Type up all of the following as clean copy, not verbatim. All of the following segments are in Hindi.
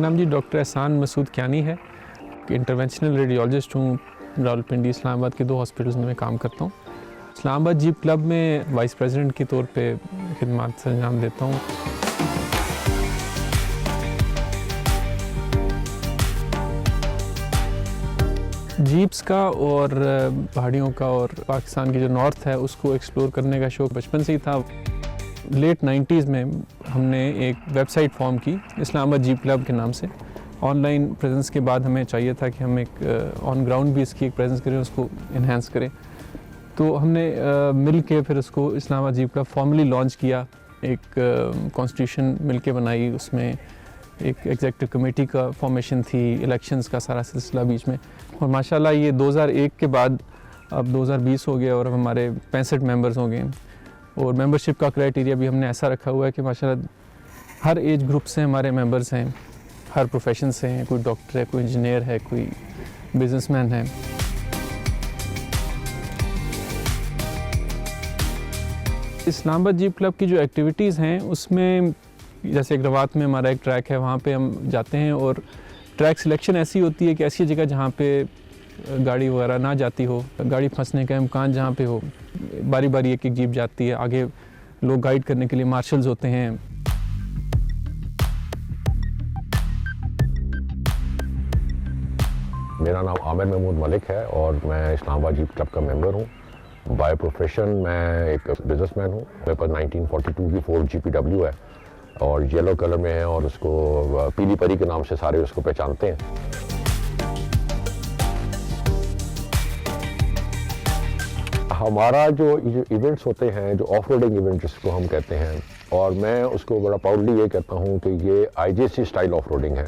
नाम जी डॉक्टर एहसान मसूद कियानी है। इंटरवेंशनल रेडियोलॉजिस्ट हूँ। रावलपिंडी इस्लामाबाद के 2 हॉस्पिटल्स में मैं काम करता हूँ। इस्लामाबाद जीप क्लब में वाइस प्रेसिडेंट के तौर पे खिदमत से अंजाम देता हूँ। जीप्स का और पहाड़ियों का और पाकिस्तान की जो नॉर्थ है उसको एक्सप्लोर करने का शौक़ बचपन से ही था। लेट 90s में हमने एक वेबसाइट फॉर्म की इस्लामाबाद जीप क्लब के नाम से। ऑनलाइन प्रेजेंस के बाद हमें चाहिए था कि हम एक ऑन ग्राउंड भी इसकी एक प्रेजेंस करें, उसको इन्हेंस करें। तो हमने मिल के फिर उसको Islamabad jeep club formally launch किया। एक कॉन्स्टिट्यूशन मिल के बनाई, उसमें एक एग्जीक्यूटिव कमेटी का फॉर्मेशन थी, इलेक्शंस का सारा सिलसिला बीच में। और माशाल्लाह ये 2001 के बाद अब 2020 हो गया और अब हमारे 65 मेंबर्स हो गए। और मेंबरशिप का क्राइटेरिया भी हमने ऐसा रखा हुआ है कि माशाल्लाह हर एज ग्रुप से हमारे मेंबर्स हैं, हर प्रोफेशन से हैं। कोई डॉक्टर है, कोई इंजीनियर है, कोई बिजनेसमैन है। इस्लामाबाद जीप क्लब की जो एक्टिविटीज़ हैं उसमें जैसे एक रवात में हमारा एक ट्रैक है, वहाँ पे हम जाते हैं और ट्रैक सिलेक्शन ऐसी होती है कि ऐसी जगह जहाँ पे गाड़ी वगैरह ना जाती हो, गाड़ी फंसने का इम्कान जहाँ पे हो, बारी बारी एक एक जीप जाती है। आगे लोग गाइड करने के लिए मार्शल्स होते हैं। मेरा नाम आमिर महमूद मलिक है और मैं इस्लामाबाद जीप क्लब का मेंबर हूँ। बाय प्रोफेशन मैं एक बिजनेसमैन हूँ। मेरे पास 1942 की फोर्ड GPW है और येलो कलर में है और उसको पीली परी के नाम से सारे उसको पहचानते हैं। हमारा जो इवेंट्स होते हैं, जो ऑफ रोडिंग इवेंट जिसको हम कहते हैं, और मैं उसको बड़ा प्राउडली ये कहता हूँ कि ये IJC स्टाइल ऑफ रोडिंग है।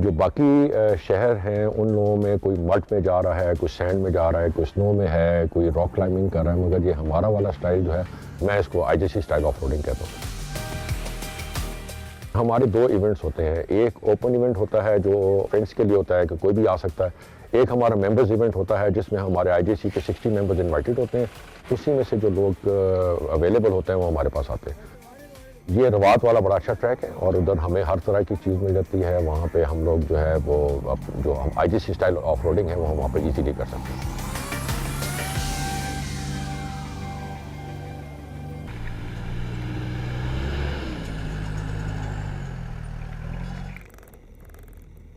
जो बाकी शहर हैं उन लोगों में कोई मड में जा रहा है, कोई सैंड में जा रहा है, कोई स्नो में है, कोई रॉक क्लाइंबिंग कर रहा है, मगर ये हमारा वाला स्टाइल जो है मैं इसको IJC स्टाइल ऑफ रोडिंग कहता हूँ। हमारे 2 इवेंट्स होते हैं। एक ओपन इवेंट होता है जो फ्रेंड्स के लिए होता है कि कोई भी आ सकता है। एक हमारा मेंबर्स इवेंट होता है जिसमें हमारे IJC के 60 मेंबर्स इनवाइटेड होते हैं। उसी में से जो लोग अवेलेबल होते हैं वो हमारे पास आते हैं। ये रवात वाला बड़ा अच्छा ट्रैक है और उधर हमें हर तरह की चीज़ मिल जाती है। वहाँ पे हम लोग जो है वो जो हम IJC स्टाइल ऑफ रोडिंग है वो हम वहाँ पे ईजीली कर सकते हैं।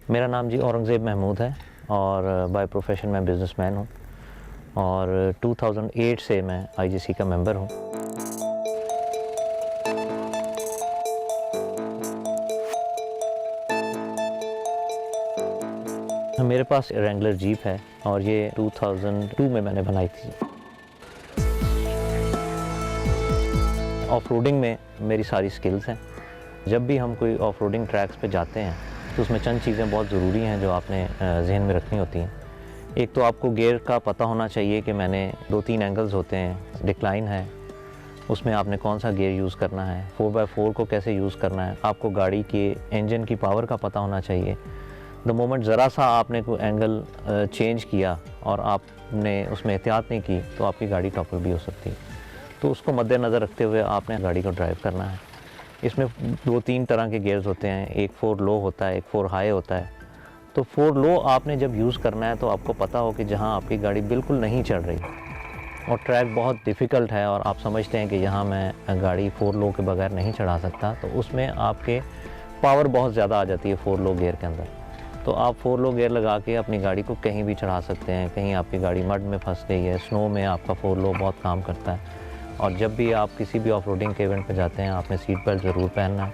मेरा नाम जी औरंगज़ेब महमूद है और बाय प्रोफेशन मैं बिज़नेसमैन हूँ और 2008 से मैं IJC का मेंबर हूँ। मेरे पास रेंगलर जीप है और ये 2002 में मैंने बनाई थी। ऑफ रोडिंग में मेरी सारी स्किल्स हैं। जब भी हम कोई ऑफ रोडिंग ट्रैक्स पे जाते हैं तो उसमें चंद चीज़ें बहुत ज़रूरी हैं जो आपने जहन में रखनी होती हैं। एक तो आपको गियर का पता होना चाहिए कि मैंने 2-3 एंगल्स होते हैं। डिक्लाइन है, उसमें आपने कौन सा गियर यूज़ करना है, 4x4 को कैसे यूज़ करना है, आपको गाड़ी के इंजन की पावर का पता होना चाहिए। द मोमेंट ज़रा सा आपने कोई एंगल चेंज किया और आपने उसमें एहतियात नहीं की तो आपकी गाड़ी टॉपल भी हो सकती है। तो उसको मद्देनज़र रखते हुए आपने गाड़ी को ड्राइव करना है। इसमें 2-3 तरह के गियर्स होते हैं। एक 4 लो होता है, एक 4 हाई होता है। तो 4 लो आपने जब यूज़ करना है तो आपको पता हो कि जहाँ आपकी गाड़ी बिल्कुल नहीं चल रही और ट्रैक बहुत डिफ़िकल्ट है और आप समझते हैं कि यहाँ मैं गाड़ी 4 लो के बगैर नहीं चढ़ा सकता, तो उसमें आपके पावर बहुत ज़्यादा आ जाती है 4 लो गियर के अंदर। तो आप 4 लो गियर लगा के अपनी गाड़ी को कहीं भी चढ़ा सकते हैं। कहीं आपकी गाड़ी मड में फंस गई है, स्नो में आपका 4 लो बहुत काम करता है। और जब भी आप किसी भी ऑफ रोडिंग के इवेंट पे जाते हैं आपने सीट बेल्ट ज़रूर पहनना है।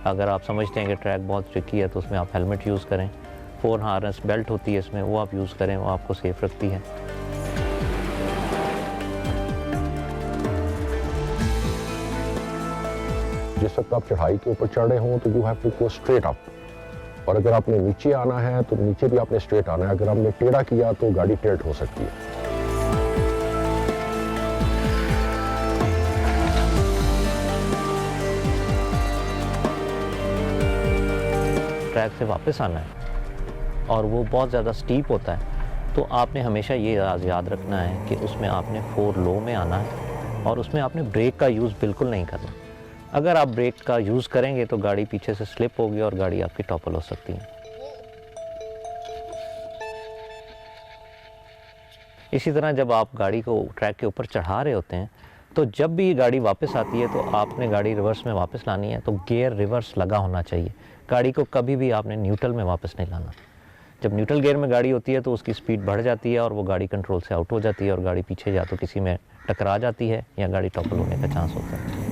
अगर आप समझते हैं कि ट्रैक बहुत ट्रिकी है तो उसमें आप हेलमेट यूज़ करें। 4 हार्नेस बेल्ट होती है इसमें, वो आप यूज़ करें, वो आपको सेफ़ रखती है। जिस वक्त आप चढ़ाई के ऊपर चढ़ रहे हों तो you have to go straight up, और अगर आपने नीचे आना है तो नीचे भी आपने स्ट्रेट आना है। अगर आपने टेढ़ा किया तो गाड़ी टिल्ट हो सकती है। ट्रैक से वापस आना है और वो बहुत ज़्यादा स्टीप होता है, तो आपने हमेशा ये याद रखना है कि उसमें आपने 4 लो में आना है और उसमें आपने ब्रेक का यूज़ बिल्कुल नहीं करना। अगर आप ब्रेक का यूज़ करेंगे तो गाड़ी पीछे से स्लिप होगी और गाड़ी आपकी टॉपल हो सकती है। इसी तरह जब आप गाड़ी को ट्रैक के ऊपर चढ़ा रहे होते हैं तो जब भी गाड़ी वापस आती है तो आपने गाड़ी रिवर्स में वापस लानी है, तो गियर रिवर्स लगा होना चाहिए। गाड़ी को कभी भी आपने न्यूट्रल में वापस नहीं लाना। जब न्यूट्रल गियर में गाड़ी होती है तो उसकी स्पीड बढ़ जाती है और वो गाड़ी कंट्रोल से आउट हो जाती है और गाड़ी पीछे या तो किसी में टकरा जाती है या गाड़ी टॉपल होने का चांस होता है।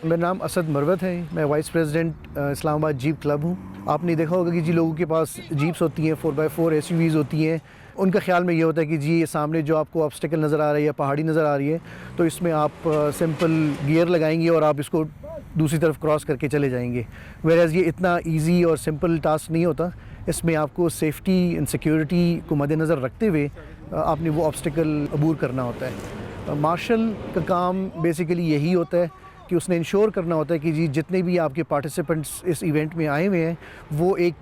मेरा नाम असद मरवत है, मैं vice president Islamabad jeep club हूँ। आपने देखा होगा कि जी लोगों के पास जीप्स होती हैं, 4x4 SUVs होती हैं। उनका ख्याल में ये होता है कि जी ये सामने जो आपको ऑब्स्टिकल नज़र आ रही है, पहाड़ी नज़र आ रही है, तो इसमें आप सिंपल गियर लगाएंगे और आप इसको दूसरी तरफ क्रॉस करके चले जाएंगे। वेयरएज़ ये इतना ईजी और सिंपल टास्क नहीं होता। इसमें आपको सेफ्टी एंड सिक्योरिटी को मद्देनज़र रखते हुए आपने वो ऑब्स्टिकल अबूर करना होता है। मार्शल का काम बेसिकली यही होता है कि उसने इंश्योर करना होता है कि जी जितने भी आपके पार्टिसिपेंट्स इस इवेंट में आए हुए हैं वो एक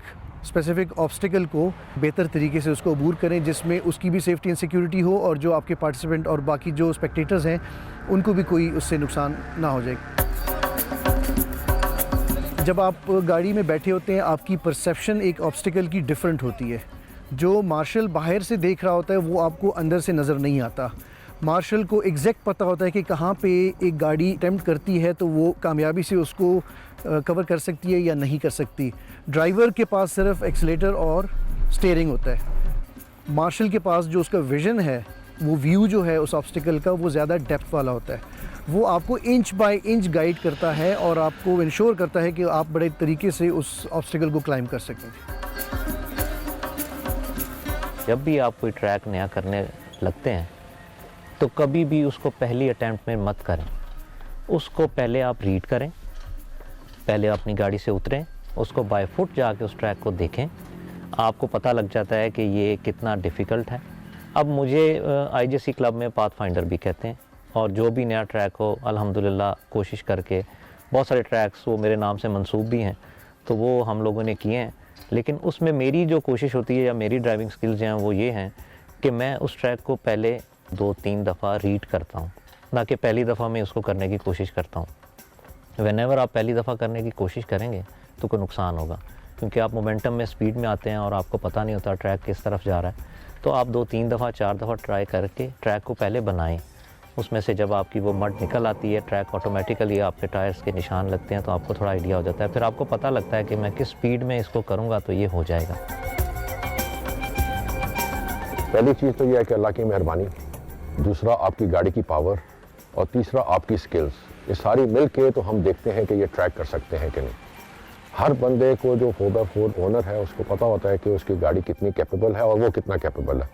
स्पेसिफिक ऑब्स्टिकल को बेहतर तरीके से उसको अबूर करें, जिसमें उसकी भी सेफ्टी एंड सिक्योरिटी हो और जो आपके पार्टिसिपेंट और बाकी जो स्पेक्टेटर्स हैं उनको भी कोई उससे नुकसान ना हो जाए। जब आप गाड़ी में बैठे होते हैं आपकी परसेप्शन एक ऑब्स्टिकल की डिफरेंट होती है। जो मार्शल बाहर से देख रहा होता है वो आपको अंदर से नज़र नहीं आता। मार्शल को एग्जैक्ट पता होता है कि कहाँ पे एक गाड़ी अटेम्प्ट करती है तो वो कामयाबी से उसको कवर कर सकती है या नहीं कर सकती। ड्राइवर के पास सिर्फ एक्सीलेटर और स्टीयरिंग होता है। मार्शल के पास जो उसका विज़न है, वो व्यू जो है उस ऑब्स्टिकल का वो ज़्यादा डेप्थ वाला होता है। वो आपको इंच बाय इंच गाइड करता है और आपको इंश्योर करता है कि आप बड़े तरीके से उस ऑब्स्टिकल को क्लाइम कर सकें। जब भी आप कोई ट्रैक नया करने लगते हैं तो कभी भी उसको पहली अटैम्प्ट में मत करें। उसको पहले आप रीड करें, पहले अपनी गाड़ी से उतरें, उसको बाय फुट जाके उस ट्रैक को देखें। आपको पता लग जाता है कि ये कितना डिफ़िकल्ट है। अब मुझे IJC क्लब में पाथ फाइंडर भी कहते हैं और जो भी नया ट्रैक हो अल्हम्दुलिल्लाह कोशिश करके बहुत सारे ट्रैक्स वो मेरे नाम से मंसूब भी हैं तो वो हम लोगों ने किए हैं। लेकिन उसमें मेरी जो कोशिश होती है या मेरी ड्राइविंग स्किल्स हैं वो ये हैं कि मैं उस ट्रैक को पहले 2-3 दफ़ा रीड करता हूँ, ना कि पहली दफ़ा मैं उसको करने की कोशिश करता हूँ। व्हेनेवर आप पहली दफ़ा करने की कोशिश करेंगे तो कोई नुकसान होगा, क्योंकि आप मोमेंटम में स्पीड में आते हैं और आपको पता नहीं होता ट्रैक किस तरफ जा रहा है। तो आप 2-3 दफ़ा 4 दफ़ा ट्राई करके ट्रैक को पहले बनाएं। उसमें से जब आपकी वो मड निकल आती है, ट्रैक ऑटोमेटिकली आपके टायर्स के निशान लगते हैं तो आपको थोड़ा आइडिया हो जाता है। फिर आपको पता लगता है कि मैं किस स्पीड में इसको करूँगा तो ये हो जाएगा। पहली चीज़ तो ये है कि अल्लाह की मेहरबानी, दूसरा आपकी गाड़ी की पावर और तीसरा आपकी स्किल्स। ये सारी मिल के तो हम देखते हैं कि ये ट्रैक कर सकते हैं कि नहीं। हर बंदे को जो 4x4 ओनर है उसको पता होता है कि उसकी गाड़ी कितनी कैपेबल है और वो कितना कैपेबल है।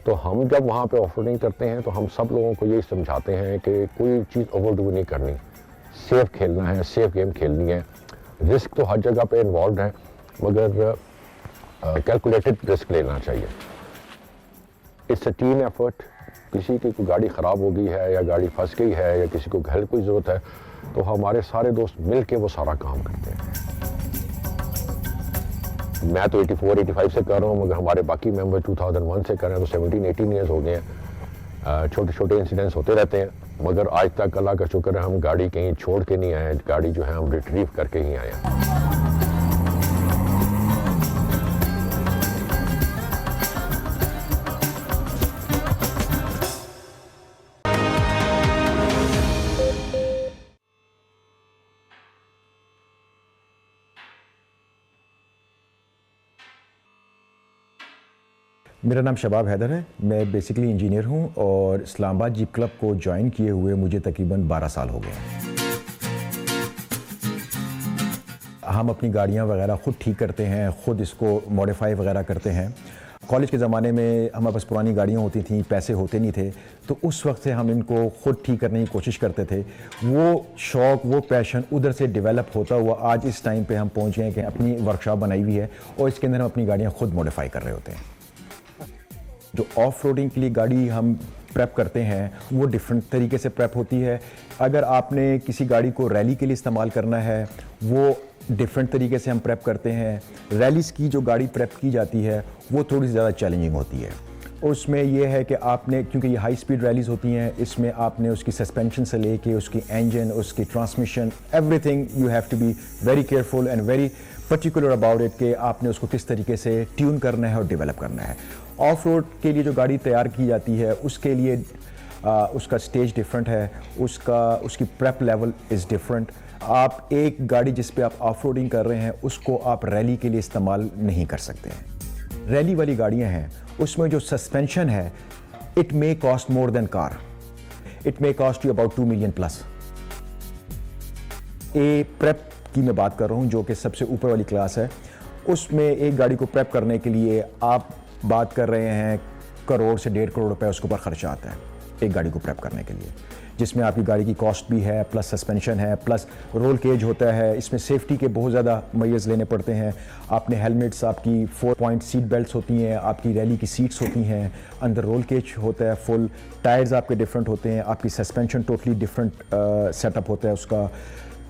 तो हम जब वहाँ पे ऑफ रोडिंग करते हैं तो हम सब लोगों को यही समझाते हैं कि कोई चीज़ ओवरडू नहीं करनी, सेफ खेलना है, सेफ गेम खेलनी है। रिस्क तो हर जगह पे इन्वॉल्व है मगर कैलकुलेटेड रिस्क लेना चाहिए। It's a team effort. किसी की कोई गाड़ी ख़राब हो गई है या गाड़ी फंस गई है या किसी को घर की ज़रूरत है तो हमारे सारे दोस्त मिल के वो सारा काम करते हैं। मैं तो 84-85 से कर रहा हूँ मगर हमारे बाकी मेंबर 2001 से कर रहे हैं तो 17-18 ईयर्स हो गए हैं। छोटे छोटे इंसिडेंट्स होते रहते हैं मगर आज तक अल्लाह का शुक्र है हम गाड़ी कहीं छोड़ के नहीं आए, गाड़ी जो है हम रिट्रीव करके ही आए हैं। मेरा नाम शबाब हैदर है। मैं बेसिकली इंजीनियर हूं और इस्लामाबाद जीप क्लब को ज्वाइन किए हुए मुझे तकरीबन 12 साल हो गए हैं। हम अपनी गाड़ियां वगैरह ख़ुद ठीक करते हैं, ख़ुद इसको मॉडिफाई वगैरह करते हैं। कॉलेज के ज़माने में हमारे पास पुरानी गाड़ियाँ होती थी, पैसे होते नहीं थे, तो उस वक्त से हम इनको ख़ुद ठीक करने की कोशिश करते थे। वो शौक़, वो पैशन उधर से डेवलप होता हुआ आज इस टाइम पे हम पहुँच गए कि अपनी वर्कशॉप बनाई हुई है और इसके अंदर हम अपनी गाड़ियाँ ख़ुद मॉडिफाई कर रहे होते हैं। जो ऑफ रोडिंग के लिए गाड़ी हम प्रेप करते हैं वो डिफरेंट तरीके से प्रेप होती है। अगर आपने किसी गाड़ी को रैली के लिए इस्तेमाल करना है वो डिफरेंट तरीके से हम प्रेप करते हैं। रैलीज़ की जो गाड़ी प्रेप की जाती है वो थोड़ी सी ज़्यादा चैलेंजिंग होती है। उसमें ये है कि आपने, क्योंकि ये हाई स्पीड रैलीज़ होती हैं, इसमें आपने उसकी सस्पेंशन से लेके उसकी इंजन, उसकी transmission, everything you have to be very careful and very particular about it कि आपने उसको किस तरीके से ट्यून करना है और डेवलप करना है। ऑफ रोड के लिए जो गाड़ी तैयार की जाती है उसके लिए उसका स्टेज डिफरेंट है, उसकी प्रेप लेवल इज़ डिफरेंट। आप एक गाड़ी जिस पे आप ऑफ रोडिंग कर रहे हैं उसको आप रैली के लिए इस्तेमाल नहीं कर सकते हैं। रैली वाली गाड़ियां हैं उसमें जो सस्पेंशन है it may cost more than car, it may cost you about 2 million plus. Prep की मैं बात कर रहा हूँ जो कि सबसे ऊपर वाली क्लास है, उसमें एक गाड़ी को प्रेप करने के लिए आप बात कर रहे हैं करोड़ से 1.5 करोड़ रुपए उसके ऊपर खर्चा आता है एक गाड़ी को प्रेप करने के लिए, जिसमें आपकी गाड़ी की कॉस्ट भी है, प्लस सस्पेंशन है, प्लस रोल केज होता है। इसमें सेफ्टी के बहुत ज़्यादा मयज़ लेने पड़ते हैं। आपने हेलमेट्स, आपकी 4 पॉइंट सीट बेल्ट्स होती हैं, आपकी रैली की सीट्स होती हैं, अंदर रोल केज होता है फुल, टायर्स आपके डिफरेंट होते हैं, आपकी सस्पेंशन टोटली डिफरेंट सेटअप होता है उसका,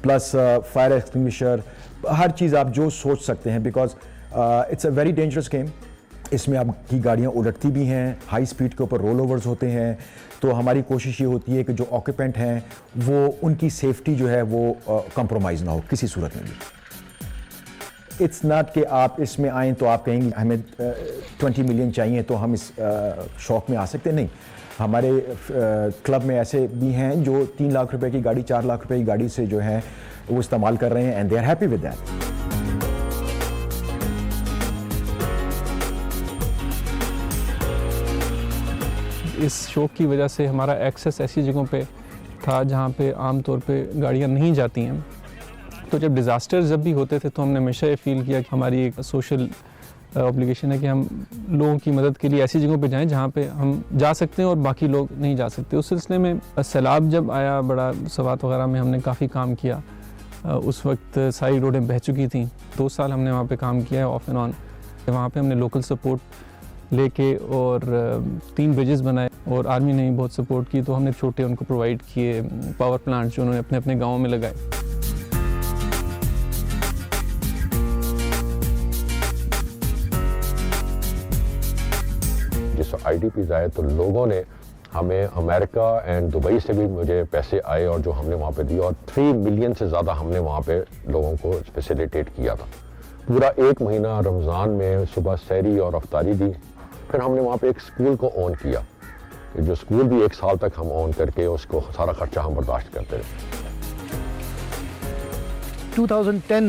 प्लस फायर एक्सटिंग्विशर, हर चीज़ आप जो सोच सकते हैं। Because it's a very dangerous game. इसमें आपकी गाड़ियाँ उलटती भी हैं, हाई स्पीड के ऊपर रोल ओवर्स होते हैं, तो हमारी कोशिश ये होती है कि जो ऑक्यूपेंट हैं वो उनकी सेफ्टी जो है वो कंप्रोमाइज़ ना हो किसी सूरत में भी। इट्स नॉट कि आप इसमें आएँ तो आप कहेंगे हमें 20 मिलियन चाहिए तो हम इस शौक़ में आ सकते, नहीं। हमारे क्लब में ऐसे भी हैं जो 3 लाख रुपए की गाड़ी, 4 लाख रुपए की गाड़ी से जो है वो इस्तेमाल कर रहे हैं and they are happy with that. इस शौक़ की वजह से हमारा एक्सेस ऐसी जगहों पे था जहाँ पे आम तौर पे गाड़ियाँ नहीं जाती हैं। तो जब डिज़ास्टर्स जब भी होते थे तो हमने हमेशा ये फील किया कि हमारी एक सोशल ऑब्लिगेशन है कि हम लोगों की मदद के लिए ऐसी जगहों पे जाएं जहाँ पे हम जा सकते हैं और बाकी लोग नहीं जा सकते। उस सिलसिले में सैलाब जब आया, बड़ा सवात वगैरह में हमने काफ़ी काम किया। उस वक्त सारी रोडें बह चुकी थी। 2 साल हमने वहाँ पे काम किया है ऑफ एंड ऑन। वहाँ पे हमने लोकल सपोर्ट लेके और 3 ब्रिजेस बनाए और आर्मी ने भी बहुत सपोर्ट की, तो हमने छोटे उनको प्रोवाइड किए पावर प्लांट जो उन्होंने अपने अपने गाँव में लगाए। जिस IDPs आए तो लोगों ने हमें अमेरिका एंड दुबई से भी मुझे पैसे आए और जो हमने वहाँ पे दिए, और 3 मिलियन से ज़्यादा हमने वहाँ पे लोगों को फैसिलिटेट किया था। पूरा 1 महीना रमज़ान में सुबह सहरी और अफ्तारी दी। फिर हमने वहाँ पे एक स्कूल को ऑन किया, जो स्कूल भी 1 साल तक हम ऑन करके उसको सारा खर्चा हम बर्दाश्त करते रहे। 2010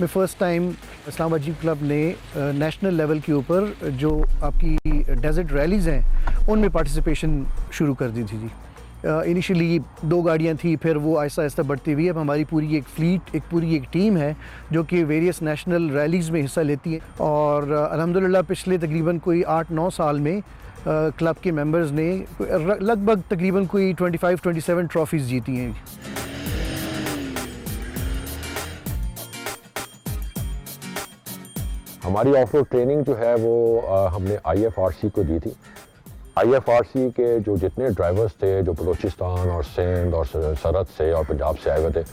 में first time Islamabad jeep club ने नेशनल लेवल के ऊपर जो आपकी डेजर्ट रैलीज़ हैं उनमें पार्टिसिपेशन शुरू कर दी थी जी। इनिशियली 2 गाड़ियाँ थी, फिर वो आहिस्ता आहिस्ता बढ़ती हुई अब हमारी पूरी एक फ्लीट, एक पूरी एक टीम है जो कि वेरियस नेशनल रैलीज़ में हिस्सा लेती है। और अल्हम्दुलिल्लाह पिछले तकरीबन कोई 8-9 साल में क्लब के मेंबर्स ने लगभग तकरीबन कोई 25-27 ट्रॉफीज़ जीती हैं। हमारी ऑफ रोड ट्रेनिंग जो है वो हमने IFRC को दी थी। IFRC के जो जितने ड्राइवर्स थे जो बलूचिस्तान और सिंध और सरहद से और पंजाब से आए हुए थे,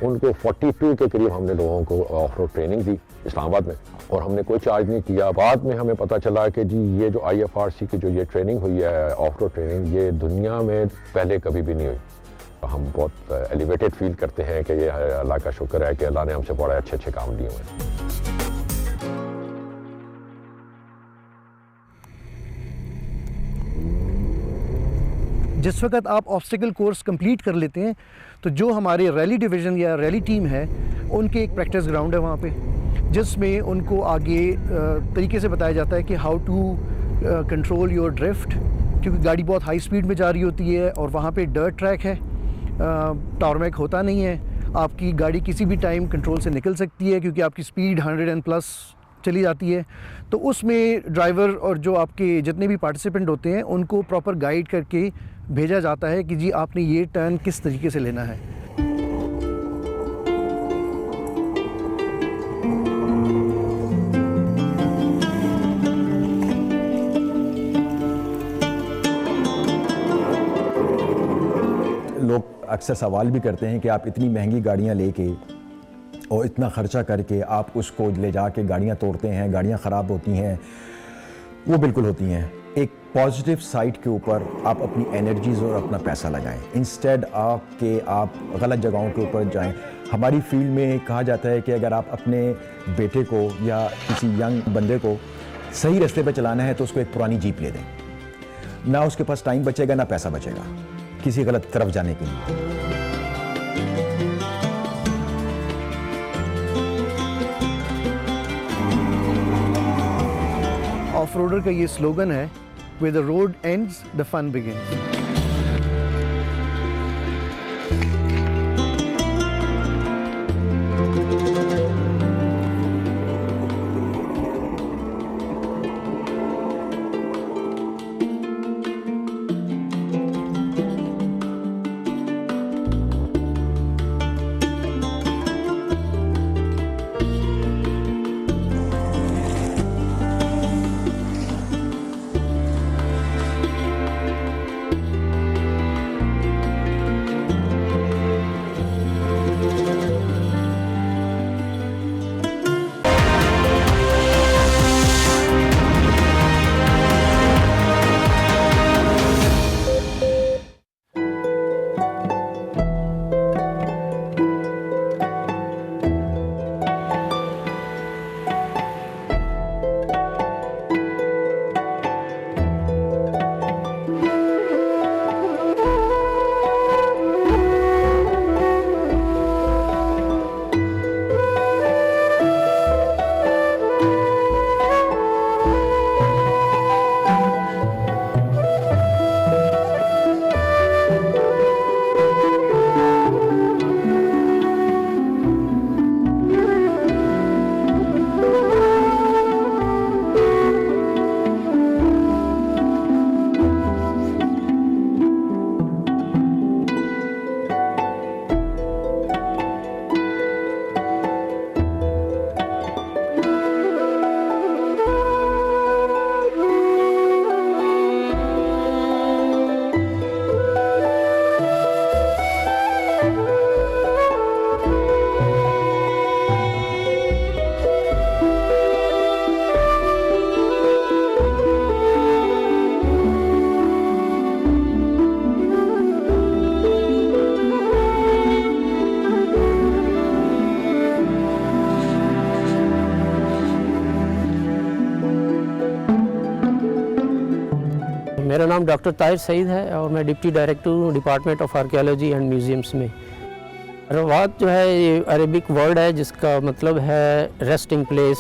उनको 42 के करीब हमने लोगों को ऑफ रोड ट्रेनिंग दी इस्लामाबाद में, और हमने कोई चार्ज नहीं किया। बाद में हमें पता चला कि जी ये जो IFRC की जो ये ट्रेनिंग हुई है ऑफ रोड ट्रेनिंग, ये दुनिया में पहले कभी भी नहीं हुई। हम बहुत एलिवेटेड फील करते हैं कि ये अल्लाह का शुक्र है कि अल्लाह ने हमसे बड़े अच्छे अच्छे काम दिए हुए हैं। जिस वक्त आप ऑब्स्टिकल कोर्स कंप्लीट कर लेते हैं तो जो हमारे रैली डिवीज़न या रैली टीम है उनके एक प्रैक्टिस ग्राउंड है वहाँ पे, जिसमें उनको आगे तरीके से बताया जाता है कि how to control your drift, क्योंकि गाड़ी बहुत हाई स्पीड में जा रही होती है और वहाँ पे डर्ट ट्रैक है, टारमैक होता नहीं है। आपकी गाड़ी किसी भी टाइम कंट्रोल से निकल सकती है क्योंकि आपकी स्पीड 100+ चली जाती है। तो उसमें ड्राइवर और जो आपके जितने भी पार्टिसिपेंट होते हैं उनको प्रॉपर गाइड करके भेजा जाता है कि जी आपने ये टर्न किस तरीके से लेना है। अक्सर सवाल भी करते हैं कि आप इतनी महंगी गाड़ियाँ लेके और इतना ख़र्चा करके आप उसको ले जा के गाड़ियाँ तोड़ते हैं, गाड़ियाँ ख़राब होती हैं। वो बिल्कुल होती हैं। एक पॉजिटिव साइड के ऊपर आप अपनी एनर्जीज़ और अपना पैसा लगाएं, इंस्टेड आपके आप गलत जगहों के ऊपर जाएं। हमारी फील्ड में कहा जाता है कि अगर आप अपने बेटे को या किसी यंग बंदे को सही रास्ते पर चलाना है तो उसको एक पुरानी जीप ले दें। ना उसके पास टाइम बचेगा ना पैसा बचेगा किसी गलत तरफ जाने के लिए। ऑफ रोडर का ये स्लोगन है, Where the road ends, the fun begins. मेरा नाम डॉक्टर ताहिर सईद है और मैं डिप्टी डायरेक्टर हूँ department of archaeology and museums में। रवात जो है ये अरेबिक वर्ड है जिसका मतलब है रेस्टिंग प्लेस।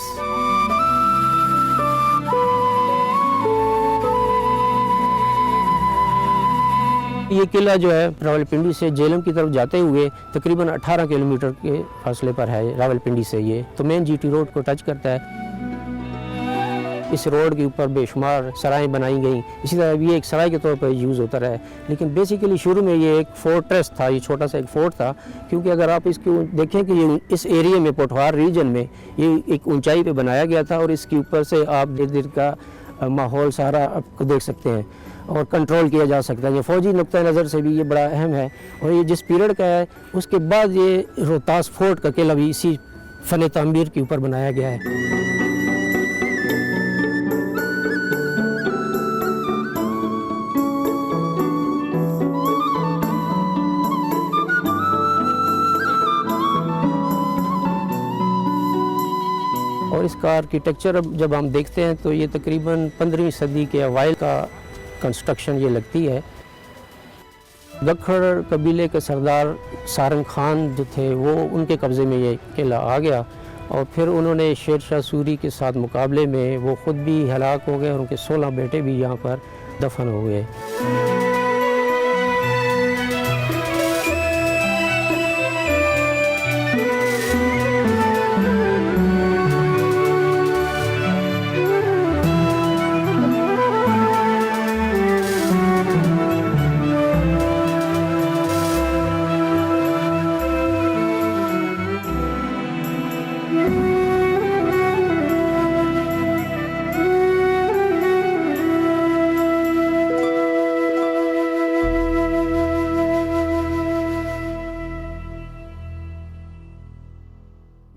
ये किला जो है रावलपिंडी से जेलम की तरफ जाते हुए तकरीबन 18 किलोमीटर के फासले पर है रावलपिंडी से। ये तो मेन जीटी रोड को टच करता है। इस रोड के ऊपर बेशुमार सराएं बनाई गई, इसी तरह ये एक सराय के तौर पर यूज़ होता रहा है। लेकिन बेसिकली शुरू में ये एक फोर्ट्रेस था, ये छोटा सा एक फोर्ट था। क्योंकि अगर आप इसको देखें कि ये इस एरिया में पोठवार रीजन में ये एक ऊंचाई पे बनाया गया था और इसके ऊपर से आप देर देर का माहौल सारा आपको देख सकते हैं और कंट्रोल किया जा सकता है। ये फ़ौजी नुक्ता नज़र से भी ये बड़ा अहम है। और ये जिस पीरियड का है उसके बाद ये रोहतास फोर्ट का किला भी इसी फ़न तामीर के ऊपर बनाया गया है। और इसका आर्किटेक्चर जब हम देखते हैं तो ये तकरीबन 15वीं सदी के अवाइल का कंस्ट्रक्शन ये लगती है। गखड़ कबीले के सरदार सारंग खान जो थे वो उनके कब्ज़े में ये किला आ गया और फिर उन्होंने शेर शाह सूरी के साथ मुकाबले में वो ख़ुद भी हलाक हो गए और उनके 16 बेटे भी यहाँ पर दफन हो गए।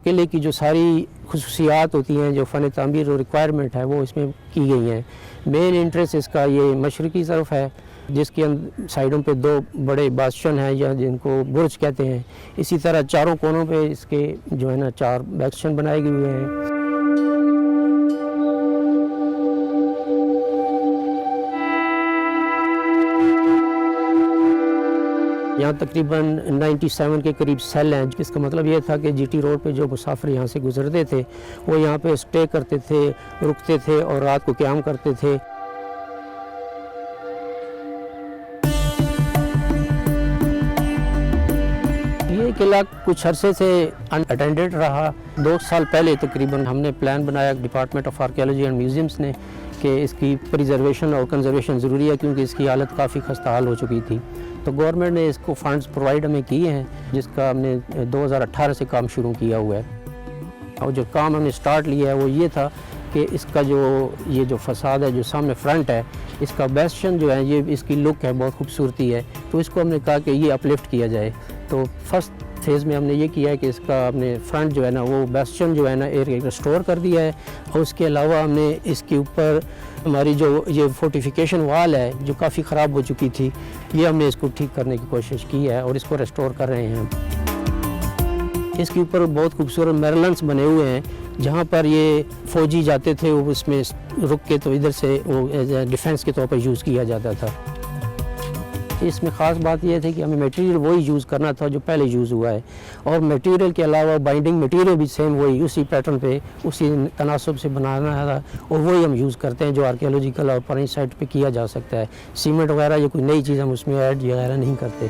किले की जो सारी खुसूसियात होती हैं, जो फ़न तामीर और रिक्वायरमेंट है, वो इसमें की गई हैं। मेन इंटरेस्ट इसका ये मशरक़ी तरफ है, जिसके साइडों पे 2 बड़े बास्शन हैं या जिनको बुर्ज कहते हैं। इसी तरह चारों कोनों पे इसके जो है ना 4 बास्शन बनाए हुए हैं। यहाँ तकरीबन 97 के करीब सेल हैं, जिसका मतलब ये था कि जीटी रोड पे जो मुसाफिर यहाँ से गुजरते थे वो यहाँ पे स्टे करते थे, रुकते थे और रात को क़याम करते थे। ये किला कुछ अरसे से अनअटेंडेड रहा। 2 साल पहले तकरीबन हमने प्लान बनाया department of archaeology and museums ने कि इसकी प्रिजर्वेशन और कंजर्वेशन ज़रूरी है, क्योंकि इसकी हालत काफ़ी खस्ता हाल हो चुकी थी। तो गवर्नमेंट ने इसको फंड्स प्रोवाइड हमें किए हैं, जिसका हमने 2018 से काम शुरू किया हुआ है। और जो काम हमने स्टार्ट लिया है वो ये था कि इसका ये जो फसाद है, जो सामने फ्रंट है, इसका बेस्टन जो है, ये इसकी लुक है, बहुत खूबसूरती है, तो इसको हमने कहा कि ये अपलिफ्ट किया जाए। तो फर्स्ट फेज़ में हमने ये किया है कि इसका हमने फ्रंट जो है ना, वो बेस्टन जो है ना रिस्टोर कर दिया है। और उसके अलावा हमने इसके ऊपर हमारी जो ये फोर्टिफिकेशन वाल है, जो काफ़ी ख़राब हो चुकी थी, ये हमने इसको ठीक करने की कोशिश की है और इसको रेस्टोर कर रहे हैं। इसके ऊपर बहुत खूबसूरत मेरलेंस बने हुए हैं, जहाँ पर ये फ़ौजी जाते थे, वो उसमें रुक के तो इधर से वो एज ए डिफेंस के तौर पर यूज़ किया जाता था। इसमें ख़ास बात यह थी कि हमें मटेरियल वही यूज़ करना था जो पहले यूज़ हुआ है, और मटेरियल के अलावा बाइंडिंग मटेरियल भी सेम वही उसी पैटर्न पे उसी तनासब से बनाना था, और वही हम यूज़ करते हैं जो आर्कियोलॉजिकल और पुरानी साइट पे किया जा सकता है। सीमेंट वगैरह या कोई नई चीज़ हम उसमें ऐड वगैरह नहीं करते।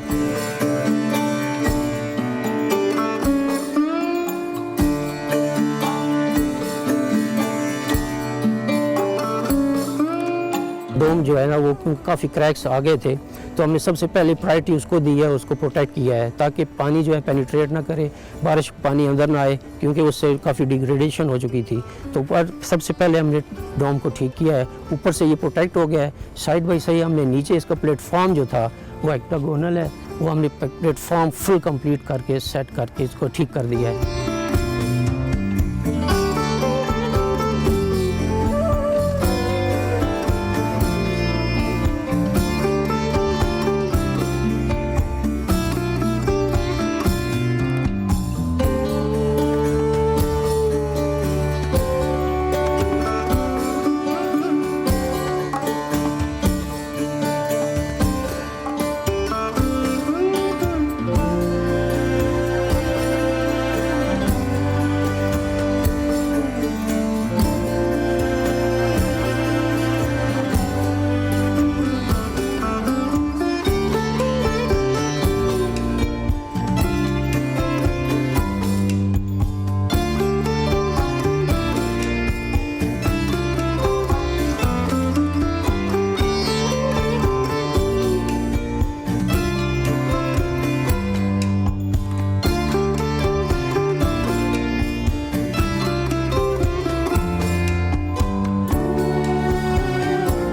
डोम जो है ना वो काफ़ी क्रैक्स आ गए थे, तो हमने सबसे पहले प्रायोरिटी उसको दी है, उसको प्रोटेक्ट किया है ताकि पानी जो है पेनिट्रेट ना करे, बारिश पानी अंदर ना आए, क्योंकि उससे काफ़ी डिग्रेडेशन हो चुकी थी। तो सबसे पहले हमने डोम को ठीक किया है, ऊपर से ये प्रोटेक्ट हो गया है। साइड बाई साइड हमने नीचे इसका प्लेटफॉर्म जो था वो हेक्टागोनल है, वो हमने प्लेटफॉर्म फुल कंप्लीट करके सेट करके इसको ठीक कर दिया है।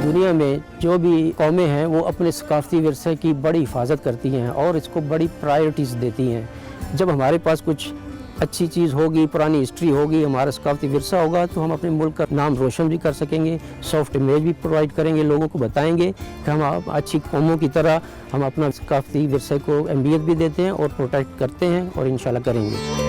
दुनिया में जो भी कौमें हैं वो अपने सकाफ़ती विरसे की बड़ी हिफाजत करती हैं और इसको बड़ी प्रायोरिटीज़ देती हैं। जब हमारे पास कुछ अच्छी चीज़ होगी, पुरानी हिस्ट्री होगी, हमारा सकाफ़ती विरसा होगा, तो हम अपने मुल्क का नाम रोशन भी कर सकेंगे, सॉफ्ट इमेज भी प्रोवाइड करेंगे, लोगों को बताएंगे कि हम अच्छी कौमों की तरह हम अपना सकाफ़ती विरसे को अहमियत भी देते हैं और प्रोटेक्ट करते हैं और इंशाल्लाह करेंगे।